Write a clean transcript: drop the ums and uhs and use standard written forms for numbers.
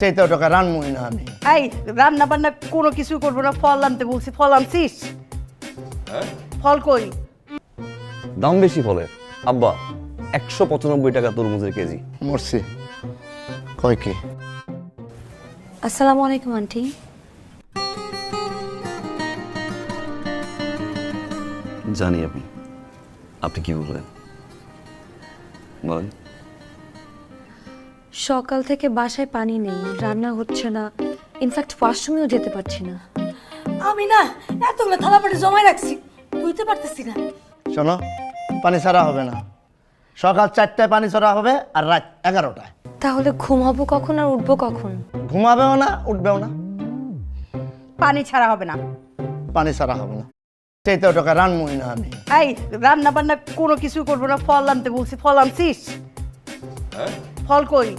সেইটা টাকা রানমই না আমি। এই রান্না বান্না কোনো কিছু করবো না, ফল আনতে বলছি, ফল আনছিস? ফল কই? দাম বেশি ফলের আব্বা, 195 টাকা তরমুজের কেজি। মরছি কয় কি? আসসালামু আলাইকুম আন্টি। জানি আপনি কি বললেন বলেন। সকাল থেকে বাসায় পানি নেই, রান্না হচ্ছে না, ইনফ্যাক্ট ওয়াশরুমেও যেতে পারছি না। আমি না এতগুলো থালা বাটি জমায় রাখছি, ধুইতে পারতেছি না। শোনো, পানি ছাড়া হবে না। সকাল 4টায় পানি ছাড়া হবে আর রাত 11টায়। তাহলে ঘুমাবো কখন আর উঠবো কখন? ঘুমাবেও না, উঠবেও না। পানি ছাড়া হবে না। পানি ছাড়া হবে না। সেইটা টাকা রানমই না আমি। এই রান্না বান্না কোনো কিছু করবো না, ফল আনতে বলছি, ফল আনছিস? ফল কই?